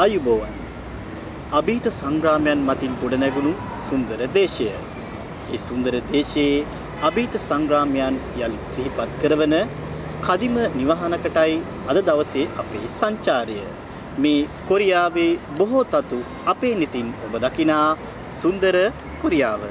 ආයුබෝවන්. අභීත සංග්‍රාමයන් මතින් ගොඩනැගුණු සුන්දර දේශය. ඒ සුන්දර දේශයේ අභීත සංග්‍රාමයන් යලි සිහිපත් කරවන කදිම නිවහනකටයි අද දවසේ අපේ සංචාරය. මේ කොරියාවේ බොහෝ තතු අපේ නිතින් ඔබ දකිනා සුන්දර කොරියාව.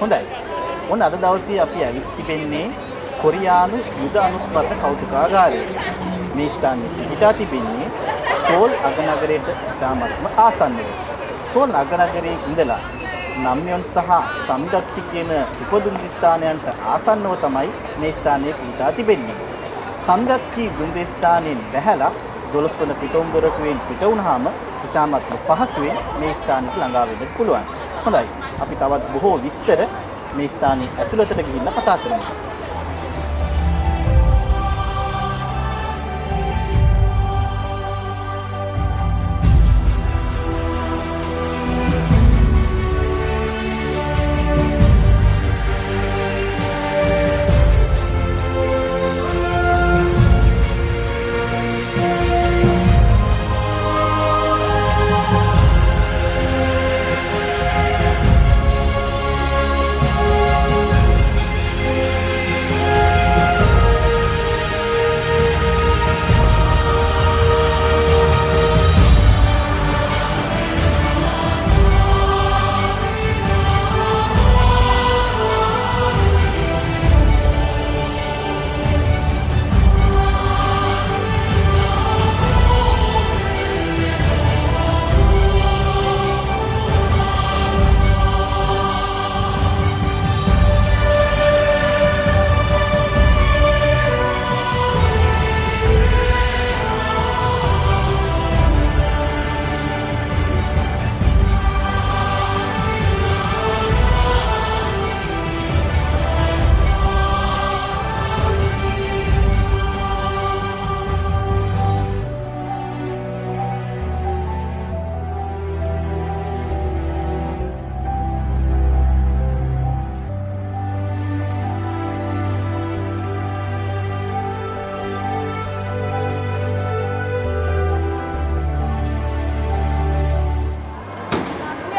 හොඳයි. ඔන්න අද දවසේ අපි ඇවිත් තිබෙන්නේ කොරියානු යුද අනුස්මරණ කෞතුකාගාරයේ. මේ ස්ථානයේ පිහිටා තිබෙන්නේ සෝල් අගනගරයට ඉතාමත්ම ආසන්නව. සෝල් අගනගරයේ ඉඳලා නම්යොන් සහ සම්දක්චි කියන උපදුම් ස්ථානයන්ට ආසන්නව තමයි මේ ස්ථානයේ පිහිටා තිබෙන්නේ. සම්දක්චි දුම්රිය ස්ථානයෙන් බැහැලා 12 වන පිටුම්බරකුවෙන් පිට වුණාම ඉතාමත්ම පහසුවෙන් මේ ස්ථානයට ළඟා වෙන්න පුළුවන්. හොඳයි. අපි තවත් බොහෝ විස්තර මේ ස්ථානයේ ඇතුළතට ගිහිල්ලා කතා කරමු.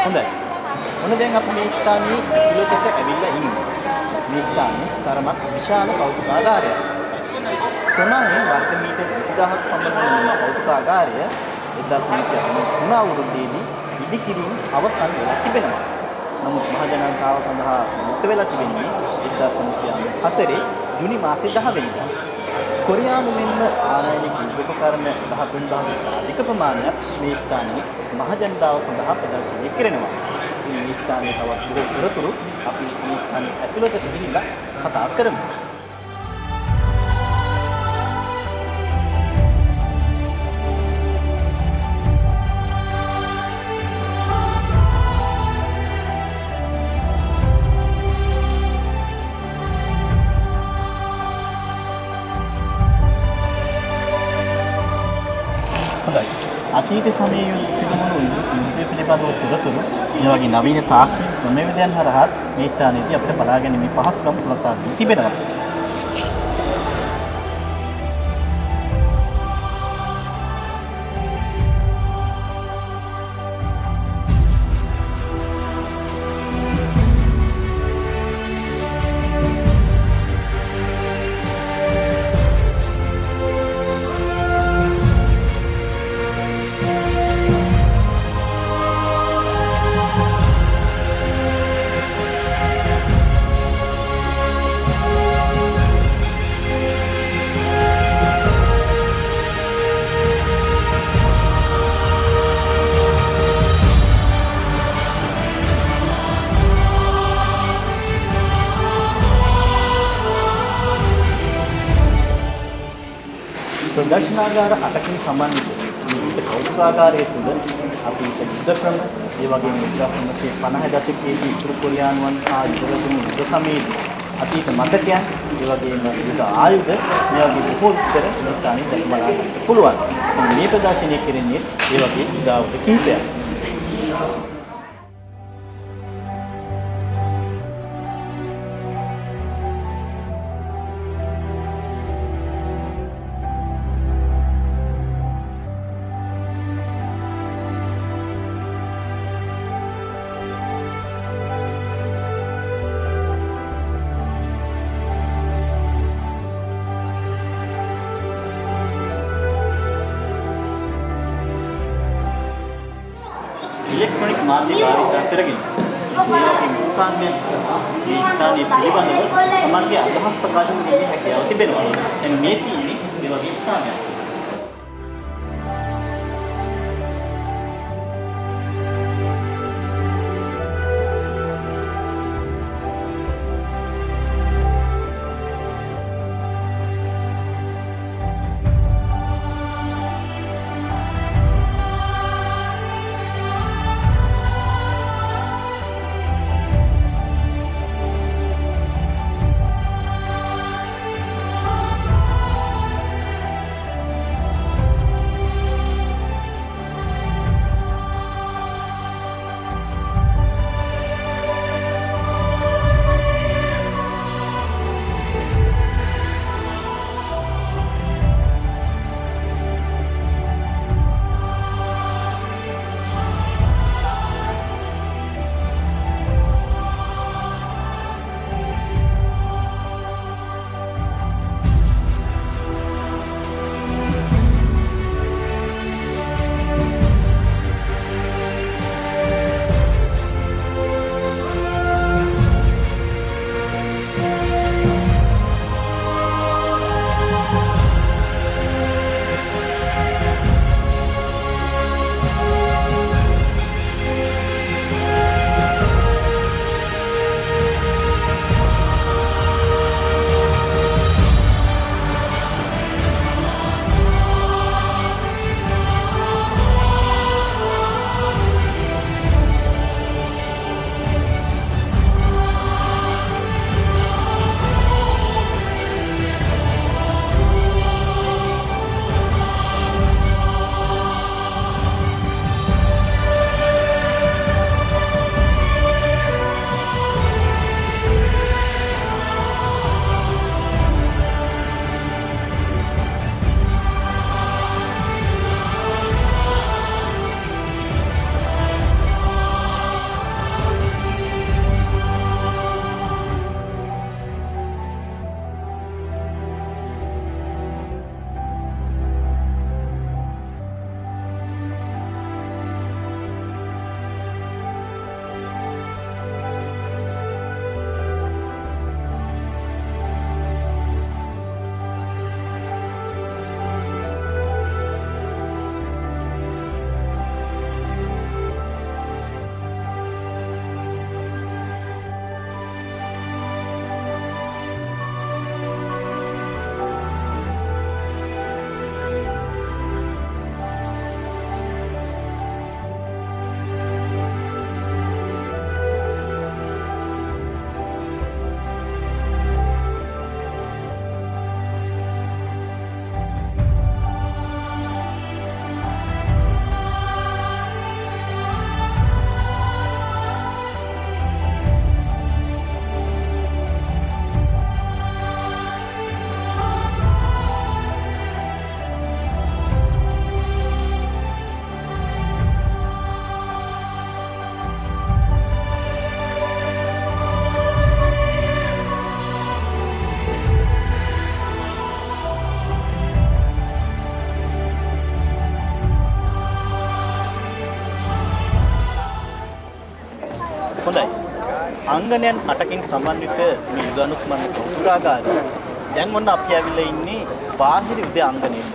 හොඳයි. ඔන්න දැන් අපි මේ ස්ථානයේ ඇතුළතට ඇවිල්ලා ඉන්නේ. මේ ස්ථානයේ තරමක් විශාල කෞතුකාගාරයක්. ප්‍රමාණයෙන් වර්ග මීටර් 20000ක් පමණ වන කෞතුකාගාරය 1993 අවුරුද්දේදී ඉදිකිරීම අවසන් වෙලා තිබෙනවා. නමුත් මහජනතාව සඳහා මුක්ත වෙලා තිබෙන්නේ 1994 ජුනි මාසේ 10 වෙනිදා. කොරියානු මෙන්ම ආනයනික උපකරණ 13000කට අධික ප්‍රමාණයක් මේ ස්ථානයේ මහජනතාව සඳහා ප්‍රදර්ශනය කරනවා. ඉතින් මේ ස්ථානයේ තවත් බොහෝ තොරතුරු අපි මේ ස්ථානයේ ඇතුළතට ගිහිල්ලා කතා කරමු. අතීත සමයේ සිදුවුණු යුද්ධ පිළිබඳව තොරතුරු මේ වගේ නවීන තාක්ෂණ ක්‍රමවේදයන් හරහා මේ ස්ථානයේදී අපිට බලා ගැනීමේ පහසුකම් සලසා දී තිබෙනවා. ප්‍රදර්ශනාගාර 8කින් සමන්විත මේ කෞතුකාගාරයේ තුල අපි යුද්ධ ක්‍රම, ඒ වගේම 1950 දශකයේදී උතුරු කොරියානුවන් හා යුදලතුන් යුද සමයේදී අතීත මතකයන්, ඒ වගේම යුද ආයුධ මේ වගේ බොහෝ විස්තර මේ ස්ථානයේ දැක බලා ගන්න පුළුවන්. මේ ප්‍රදර්ශනය කෙරෙන්නේ ඒ වගේ යුද ආයුධ කිහිපයක්. ඉලෙක්ට්‍රොනික මාධ්‍ය භාවිත කරගෙන මේවාගේ මුඛාංගයන් මේ ස්ථානයේ පිළිබඳව තමන්ගේ අදහස් ප්‍රකාශ කිරීමේ හැකියාව තිබෙනවා. දැන් මේ තියෙන්නේ මේ වගේ ස්ථානයක්. හොඳයි. අංගනයන් 8කින් සමන්විත මේ යුද අනුස්මරණ කෞතුකාගාරය. දැන් ඔන්න අපි ඇවිල්ලා ඉන්නේ බාහිර යුද අංගනයේ.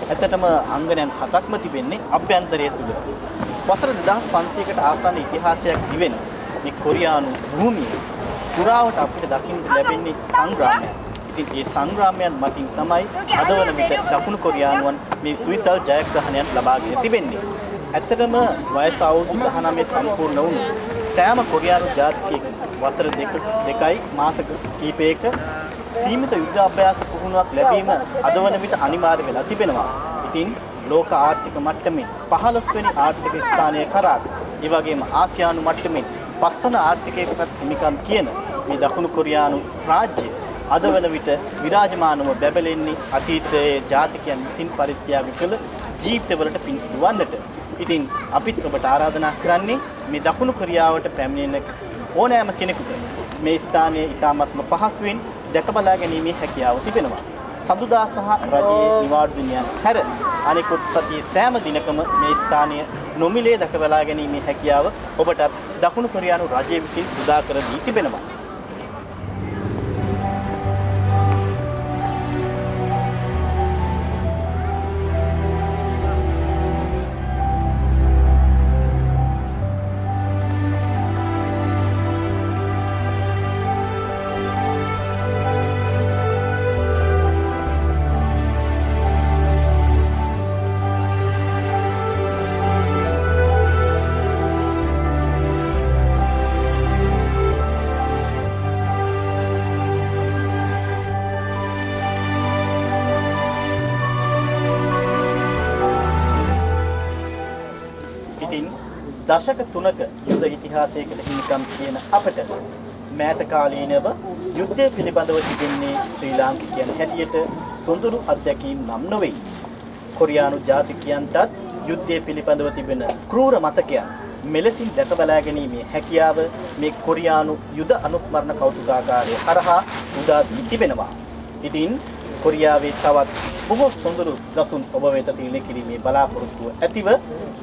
ඇත්තටම අංගනයන් 7ක්ම තිබෙන්නේ අභ්‍යන්තරය තුල. වසර 2500කට ආසන්න ඉතිහාසයක් දිවෙන මේ කොරියානු භූමියේ පුරාවට අපිට දකින්න ලැබෙන්නේ සංග්‍රාමයක්. ඉතින් මේ සංග්‍රාමයන් මතින් තමයි අද වන විට දකුණු කොරියානුවන් මේ සුවිසල් ජයග්‍රහණයන් ලබාගෙන තිබෙන්නේ. ඇත්තටම වයස අවුරුදු 19 සම්පූර්ණ වුණු සෑම කොරියානු ජාතිකයෙක් වසර දෙකයි මාස කිහිපයක සීමිත යුද්ධ අභ්‍යාස පුහුණුවක් ලැබීම අද වන විට අනිවාර්ය වෙලා තිබෙනවා. ඉතින් ලෝක ආර්ථික මට්ටමින් 15 වෙනි ආර්ථික ස්ථානය කරා, ඒ වගේම ආසියානු මට්ටමින් 5 වන ආර්ථිකයකටත් හිමිකම් කියන මේ දකුණු කොරියානු රාජ්‍යය අද වන විට විරාජමානව බැබලෙන්නේ අතීතයේ ජාතිකයන් විසින් පරිත්‍යාග කළ ජීවිතවලට පිංසිදුවන්නට. ඉතින් අපිත් ඔබට ආරාධනා කරන්නේ මේ දකුණු කොරියාවට පැමිණෙන ඕනෑම කෙනෙකුට මේ ස්ථානයේ ඉතාමත්ම පහසුවෙන් දැක බලා ගැනීමේ හැකියාව තිබෙනවා. සඳුදා සහ රජයේ නිවාඩු දිනයන් හැර අනෙකුත් සතියේ සෑම දිනකම මේ ස්ථානය නොමිලේ දැක බලා ගැනීමේ හැකියාව ඔබට දකුණු කොරියානු රජය විසින් උදා කර දී තිබෙනවා. දශක 3ක යුද ඉතිහාසයකට හිමිකම් කියන අපට මෑත කාලීනව යුද්ධය පිළිබඳව තිබෙන්නේ ශ්‍රී ලාංකිකයන් හැටියට සොඳුරු අත්දැකීම් නම් නොවේ. කොරියානු ජාතිකයන්ටත් යුද්ධය පිළිබඳව තිබෙන ක්‍රූර මතකයන් මෙලෙසින් දැක බලා ගැනීමේ හැකියාව මේ කොරියානු යුද අනුස්මරණ කෞතුකාගාරය හරහා උදා දී තිබෙනවා. ඉතින් කොරියාවේ තවත් බොහෝ සොඳුරු දසුන් ඔබ වෙත තිළින කිරීමේ බලාපොරොත්තුව ඇතිව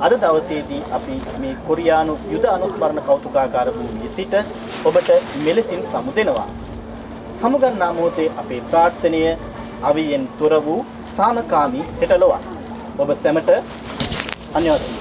අද දවසේදී අපි මේ කොරියානු යුද අනුස්මරණ කෞතුකාගාර භූමියේ සිට ඔබට මෙලෙසින් සමු දෙනවා. සමුගන්නා මොහොතේ අපේ ප්‍රාර්ථනය අවියෙන් තොර වූ සාමකාමී හෙටලොවක්. ඔබ සැමට අන්‍යෝන්‍ය